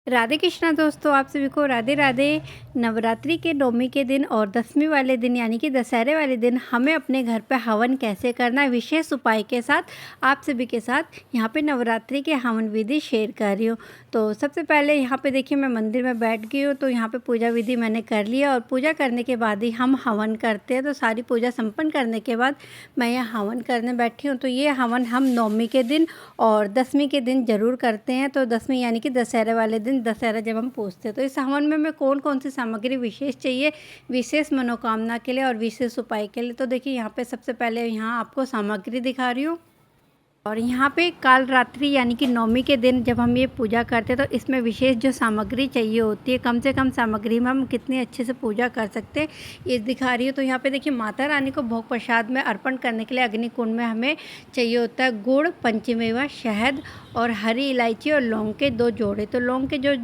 राधे कृष्णा दोस्तों, आप सभी को राधे राधे। नवरात्रि के नवमी के दिन और दसवीं वाले दिन यानी कि दशहरे वाले दिन हमें अपने घर पे हवन कैसे करना है, विशेष उपाय के साथ आप सभी के साथ यहाँ पे नवरात्रि के हवन विधि शेयर कर रही हूँ। तो सबसे पहले यहाँ पे देखिए, मैं मंदिर में बैठ गई हूँ। तो यहाँ पे पूजा विधि मैंने कर लिया और पूजा करने के बाद ही हम हवन करते हैं। तो सारी पूजा संपन्न करने के बाद मैं यहाँ हवन करने बैठी हूँ। तो ये हवन हम नवमी के दिन और दसवीं के दिन ज़रूर करते हैं। तो दसवीं यानी कि दशहरे वाले दिन, दशहरा जब हम पूजते हैं, तो इस हवन में हमें कौन कौन सी सामग्री विशेष चाहिए, विशेष मनोकामना के लिए और विशेष उपाय के लिए। तो देखिए, यहाँ पे सबसे पहले यहाँ आपको सामग्री दिखा रही हूँ। और यहाँ पे काल रात्रि यानी कि नवमी के दिन जब हम ये पूजा करते हैं, तो इसमें विशेष जो सामग्री चाहिए होती है, कम से कम सामग्री में हम कितनी अच्छे से पूजा कर सकते हैं, ये दिखा रही हूँ। तो यहाँ पे देखिए, माता रानी को भोग प्रसाद में अर्पण करने के लिए अग्नि कुंड में हमें चाहिए होता है गुड़, पंचमेवा, शहद और हरी इलायची और लौंग के 2 जोड़े। तो लौंग के जो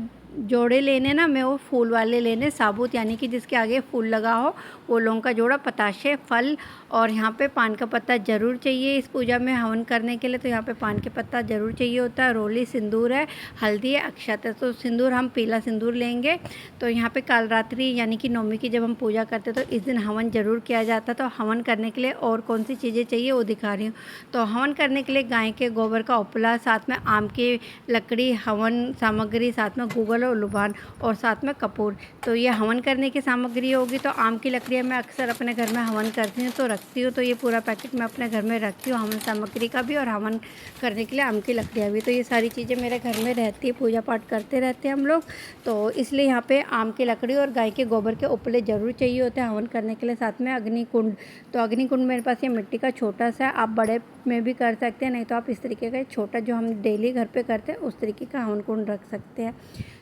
जोड़े लेने ना, मैं वो फूल वाले लेने, साबुत यानी कि जिसके आगे फूल लगा हो, वो लौंग का जोड़ा, पताशे, फल और यहाँ पे पान का पत्ता ज़रूर चाहिए इस पूजा में हवन करने के लिए। तो यहाँ पे पान के पत्ता ज़रूर चाहिए होता है, रोली, सिंदूर है, हल्दी है, अक्षत है। तो सिंदूर हम पीला सिंदूर लेंगे। तो यहाँ पे काल रात्रि यानी कि नवमी की जब हम पूजा करते हैं, तो इस दिन हवन ज़रूर किया जाता है। तो हवन करने के लिए और कौन सी चीज़ें चाहिए वो दिखा रही हूँ। तो हवन करने के लिए गाय के गोबर का उपला, साथ में आम की लकड़ी, हवन सामग्री, साथ में गूगल और लुबान और साथ में कपूर। तो ये हवन करने की सामग्री होगी। तो आम की लकड़ियाँ मैं अक्सर अपने घर में हवन करती हूँ तो रखती हूँ। तो ये पूरा पैकेट मैं अपने घर में रखती हूँ, हवन सामग्री का भी और हवन करने के लिए आम की लकड़ियाँ भी। तो ये सारी चीज़ें मेरे घर में रहती है, पूजा पाठ करते रहते हैं हम लोग। तो इसलिए यहाँ पे आम की लकड़ी और गाय के गोबर के उपले ज़रूर चाहिए होते हैं हवन करने के लिए। साथ में अग्नि कुंड। तो अग्नि कुंड मेरे पास ये मिट्टी का छोटा सा है, आप बड़े में भी कर सकते हैं, नहीं तो आप इस तरीके का छोटा जो हम डेली घर पे करते हैं उस तरीके का हवन कुंड रख सकते हैं।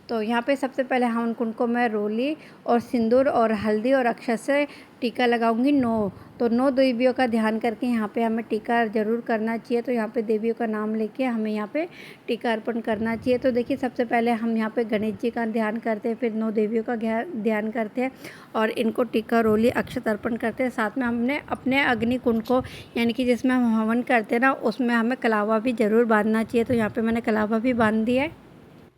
तो यहाँ पे सबसे पहले हवन कुंड को मैं रोली और सिंदूर और हल्दी और अक्षत से टीका लगाऊंगी 9। तो 9 देवियों का ध्यान करके यहाँ पे हमें टीका ज़रूर करना चाहिए। तो यहाँ पे देवियों का नाम लेके हमें यहाँ पे टीका अर्पण करना चाहिए। तो देखिए, सबसे पहले हम यहाँ पे गणेश जी का ध्यान करते हैं, फिर 9 देवियों का ध्यान करते हैं और इनको टीका, रोली, अक्षत अर्पण करते हैं। साथ में हमने अपने अग्नि कुंड को यानी कि जिसमें हम हवन करते हैं ना, उसमें हमें कलावा भी ज़रूर बांधना चाहिए। तो यहाँ पर मैंने कलावा भी बांध दिया है।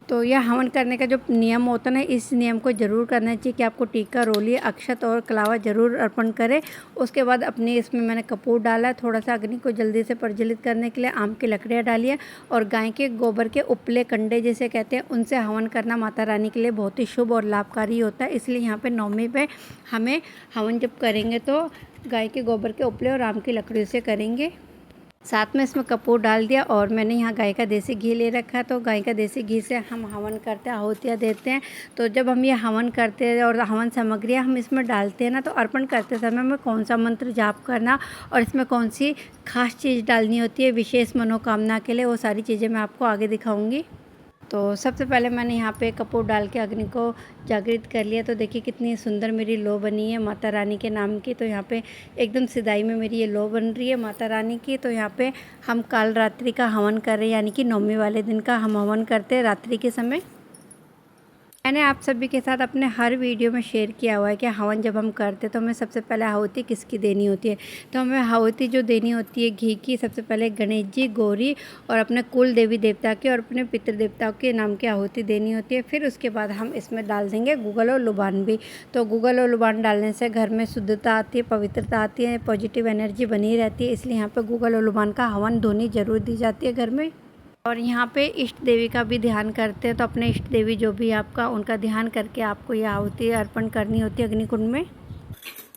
तो यह हवन करने का जो नियम होता है ना, इस नियम को ज़रूर करना चाहिए कि आपको टीका, रोली, अक्षत और कलावा ज़रूर अर्पण करें। उसके बाद अपने इसमें मैंने कपूर डाला है, थोड़ा सा अग्नि को जल्दी से प्रज्वलित करने के लिए आम की लकड़ियाँ डाली है और गाय के गोबर के उपले, कंडे जिसे कहते हैं, उनसे हवन करना माता रानी के लिए बहुत ही शुभ और लाभकारी होता है। इसलिए यहाँ पर नवमी पे हमें हवन जब करेंगे तो गाय के गोबर के उपले और आम की लकड़ियों से करेंगे। साथ में इसमें कपूर डाल दिया और मैंने यहाँ गाय का देसी घी ले रखा है। तो गाय का देसी घी से हम हवन करते हैं, आहुतियाँ देते हैं। तो जब हम ये हवन करते हैं और हवन सामग्रियाँ हम इसमें डालते हैं ना, तो अर्पण करते समय हमें कौन सा मंत्र जाप करना और इसमें कौन सी खास चीज़ डालनी होती है विशेष मनोकामना के लिए, वो सारी चीज़ें मैं आपको आगे दिखाऊँगी। तो सबसे पहले मैंने यहाँ पे कपूर डाल के अग्नि को जागृत कर लिया। तो देखिए, कितनी सुंदर मेरी लौ बनी है माता रानी के नाम की। तो यहाँ पे एकदम सिदाई में मेरी ये लौ बन रही है माता रानी की। तो यहाँ पे हम काल रात्रि का हवन कर रहे हैं, यानी कि नवमी वाले दिन का हम हवन करते हैं रात्रि के समय। मैंने आप सभी के साथ अपने हर वीडियो में शेयर किया हुआ है कि हवन जब हम करते हैं तो हमें सबसे पहले आहुति किसकी देनी होती है। तो हमें आहुति जो देनी होती है घी की, सबसे पहले गणेश जी, गौरी और अपने कुल देवी देवता के और अपने पितृ देवताओं के नाम की आहुति देनी होती है। फिर उसके बाद हम इसमें डाल देंगे गूगल और लुबान भी। तो गूगल और लुबान डालने से घर में शुद्धता आती है, पवित्रता आती है, पॉजिटिव एनर्जी बनी रहती है। इसलिए यहाँ पर गूगल और लुबान का हवन धुनी जरूर दी जाती है घर में। और यहाँ पे इष्ट देवी का भी ध्यान करते हैं। तो अपने इष्ट देवी जो भी आपका, उनका ध्यान करके आपको ये आहुति अर्पण करनी होती है अग्नि कुंड में।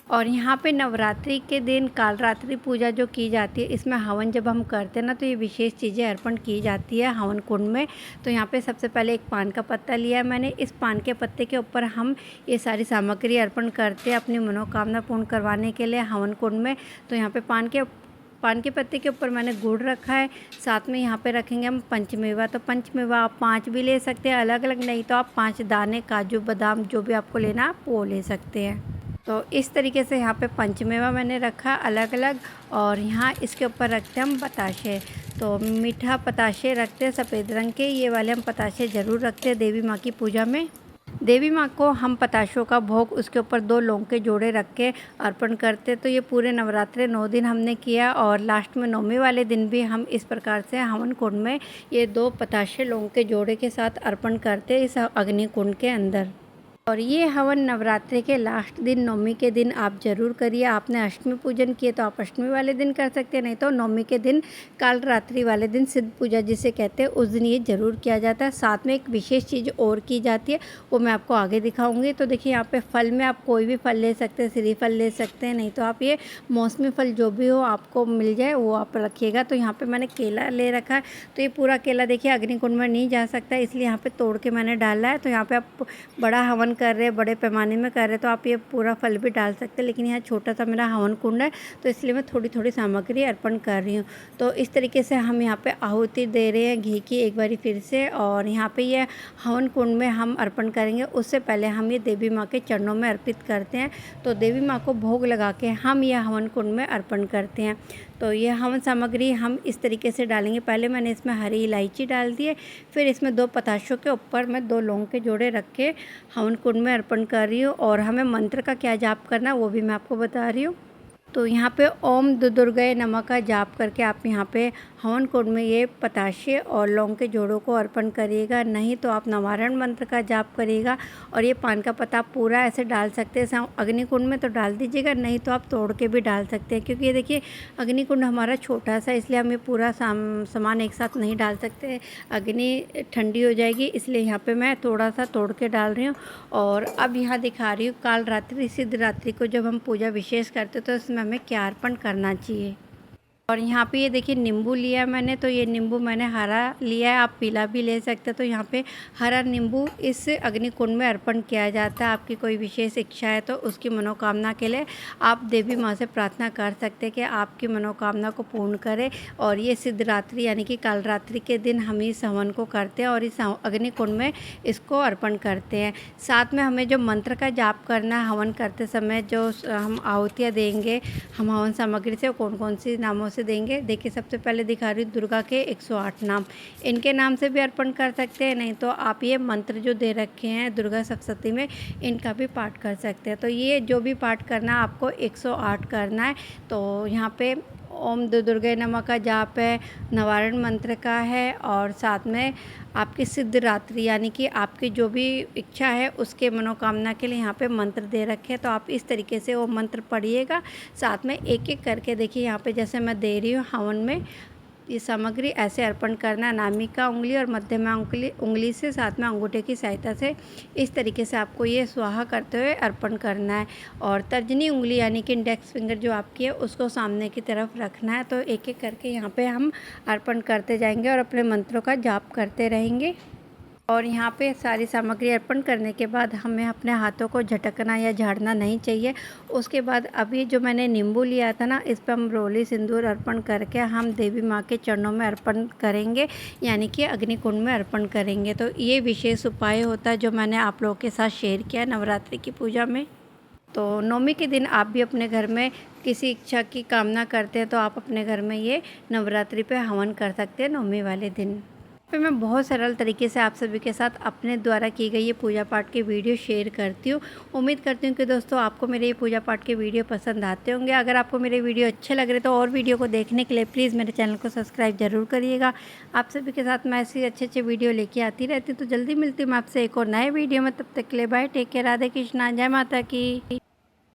और यहाँ पे नवरात्रि के दिन काल रात्रि पूजा जो की जाती है, इसमें हवन जब हम करते हैं ना, तो ये विशेष चीज़ें अर्पण की जाती है हवन कुंड में। तो यहाँ पे सबसे पहले एक पान का पत्ता लिया है मैंने। इस पान के पत्ते के ऊपर हम ये सारी सामग्री अर्पण करते हैं अपनी मनोकामना पूर्ण करवाने के लिए हवन कुंड में। तो यहाँ पे पान के पत्ते के ऊपर मैंने गुड़ रखा है। साथ में यहाँ पे रखेंगे हम पंचमेवा। तो पंचमेवा आप 5 भी ले सकते हैं अलग अलग, नहीं तो आप 5 दाने काजू बादाम जो भी आपको लेना आप वो ले सकते हैं। तो इस तरीके से यहाँ पे पंचमेवा मैंने रखा अलग अलग। और यहाँ इसके ऊपर रखते हैं हम बताशे। तो मीठा बताशे रखते हैं, सफ़ेद रंग के, ये वाले हम बताशे ज़रूर रखते हैं देवी माँ की पूजा में। देवी माँ को हम पताशों का भोग उसके ऊपर 2 लौंग के जोड़े रख के अर्पण करते। तो ये पूरे नवरात्रे 9 दिन हमने किया और लास्ट में 9वें वाले दिन भी हम इस प्रकार से हवन कुंड में ये 2 पताशे लौंग के जोड़े के साथ अर्पण करते इस अग्नि कुंड के अंदर। और ये हवन नवरात्रि के लास्ट दिन नवमी के दिन आप ज़रूर करिए। आपने अष्टमी पूजन किए तो आप अष्टमी वाले दिन कर सकते हैं, नहीं तो नवमी के दिन काल रात्रि वाले दिन सिद्ध पूजा जिसे कहते हैं उस दिन ये ज़रूर किया जाता है। साथ में एक विशेष चीज़ और की जाती है, वो मैं आपको आगे दिखाऊंगी। तो देखिए यहाँ पे फल में आप कोई भी फल ले सकते हैं, श्रीफल ले सकते हैं, नहीं तो आप ये मौसमी फल जो भी हो आपको मिल जाए वो आप रखिएगा। तो यहाँ पर मैंने केला ले रखा है, तो ये पूरा केला देखिए अग्निकुंड में नहीं जा सकता, इसलिए यहाँ पर तोड़ के मैंने डाला है। तो यहाँ पर आप बड़ा हवन कर रहे हैं, बड़े पैमाने में कर रहे हैं तो आप ये पूरा फल भी डाल सकते हैं, लेकिन यहाँ छोटा सा मेरा हवन कुंड है तो इसलिए मैं थोड़ी थोड़ी सामग्री अर्पण कर रही हूँ। तो इस तरीके से हम यहाँ पे आहुति दे रहे हैं घी की एक बारी फिर से। और यहाँ पे ये हवन कुंड में हम अर्पण करेंगे, उससे पहले हम ये देवी माँ के चरणों में अर्पित करते हैं। तो देवी माँ को भोग लगा के हम यह हवन कुंड में अर्पण करते हैं। तो ये हवन सामग्री हम इस तरीके से डालेंगे। पहले मैंने इसमें हरी इलायची डाल दी है, फिर इसमें 2 पताशों के ऊपर मैं 2 लौंग के जोड़े रख के हवन कुंड में अर्पण कर रही हूँ। और हमें मंत्र का क्या जाप करना है वो भी मैं आपको बता रही हूँ। तो यहाँ पे ओम दुर्गाय नमः का जाप करके आप यहाँ पे हवन कुंड में ये पताशे और लौंग के जोड़ों को अर्पण करिएगा, नहीं तो आप नवारण मंत्र का जाप करिएगा। और ये पान का पत्ता पूरा ऐसे डाल सकते हैं अग्नि कुंड में तो डाल दीजिएगा, नहीं तो आप तोड़ के भी डाल सकते हैं, क्योंकि ये देखिए अग्नि कुंड हमारा छोटा सा, इसलिए हम ये पूरा सामान एक साथ नहीं डाल सकते, अग्नि ठंडी हो जाएगी, इसलिए यहाँ पे मैं थोड़ा सा तोड़ के डाल रही हूँ। और अब यहाँ दिखा रही हूँ काल रात्रि सिद्ध रात्रि को जब हम पूजा विशेष करते तो इसमें हमें क्या अर्पण करना चाहिए। और यहाँ पे ये देखिए नींबू लिया मैंने, तो ये नींबू मैंने हरा लिया है, आप पीला भी ले सकते हैं। तो यहाँ पे हरा नींबू इस अग्नि कुंड में अर्पण किया जाता है। आपकी कोई विशेष इच्छा है तो उसकी मनोकामना के लिए आप देवी माँ से प्रार्थना कर सकते हैं कि आपकी मनोकामना को पूर्ण करें। और ये सिद्ध रात्रि यानी कि काल रात्रि के दिन हम इस हवन को करते हैं और इस अग्नि कुंड में इसको अर्पण करते हैं। साथ में हमें जो मंत्र का जाप करना है हवन करते समय, जो हम आहुतियाँ देंगे हम हवन सामग्री से कौन कौन सी नामों से देंगे। देखिए सबसे पहले दिखा रही हूँ दुर्गा के 108 नाम, इनके नाम से भी अर्पण कर सकते हैं, नहीं तो आप ये मंत्र जो दे रखे हैं दुर्गा सप्तशती में इनका भी पाठ कर सकते हैं। तो ये जो भी पाठ करना है आपको 108 करना है। तो यहाँ पे ओम दुर्गे नमः का जाप है, नवारण मंत्र का है, और साथ में आपकी सिद्ध रात्रि यानी कि आपकी जो भी इच्छा है उसके मनोकामना के लिए यहाँ पे मंत्र दे रखे हैं। तो आप इस तरीके से वो मंत्र पढ़िएगा, साथ में एक एक करके देखिए यहाँ पे जैसे मैं दे रही हूँ हवन में ये सामग्री ऐसे अर्पण करना, नामिका उंगली और मध्यमा उंगली से साथ में अंगूठे की सहायता से इस तरीके से आपको ये स्वाहा करते हुए अर्पण करना है। और तर्जनी उंगली यानी कि इंडेक्स फिंगर जो आपकी है उसको सामने की तरफ रखना है। तो एक एक करके यहाँ पे हम अर्पण करते जाएंगे और अपने मंत्रों का जाप करते रहेंगे। और यहाँ पे सारी सामग्री अर्पण करने के बाद हमें अपने हाथों को झटकना या झाड़ना नहीं चाहिए। उसके बाद अभी जो मैंने नींबू लिया था ना, इस पर हम रोली सिंदूर अर्पण करके हम देवी माँ के चरणों में अर्पण करेंगे, यानी कि अग्नि कुंड में अर्पण करेंगे। तो ये विशेष उपाय होता है जो मैंने आप लोगों के साथ शेयर किया नवरात्रि की पूजा में। तो नवमी के दिन आप भी अपने घर में किसी इच्छा की कामना करते हैं तो आप अपने घर में ये नवरात्रि पे हवन कर सकते हैं नवमी वाले दिन। पे मैं बहुत सरल तरीके से आप सभी के साथ अपने द्वारा की गई ये पूजा पाठ के वीडियो शेयर करती हूँ। उम्मीद करती हूँ कि दोस्तों आपको मेरे ये पूजा पाठ के वीडियो पसंद आते होंगे। अगर आपको मेरे वीडियो अच्छे लग रहे तो और वीडियो को देखने के लिए प्लीज़ मेरे चैनल को सब्सक्राइब ज़रूर करिएगा। आप सभी के साथ मैं ऐसी अच्छे अच्छे वीडियो लेके आती रहती हूँ। तो जल्दी मिलती हूँ मैं आपसे एक और नए वीडियो में, तब तक के लिए bye, take care, Radhe Krishna, जय माता की।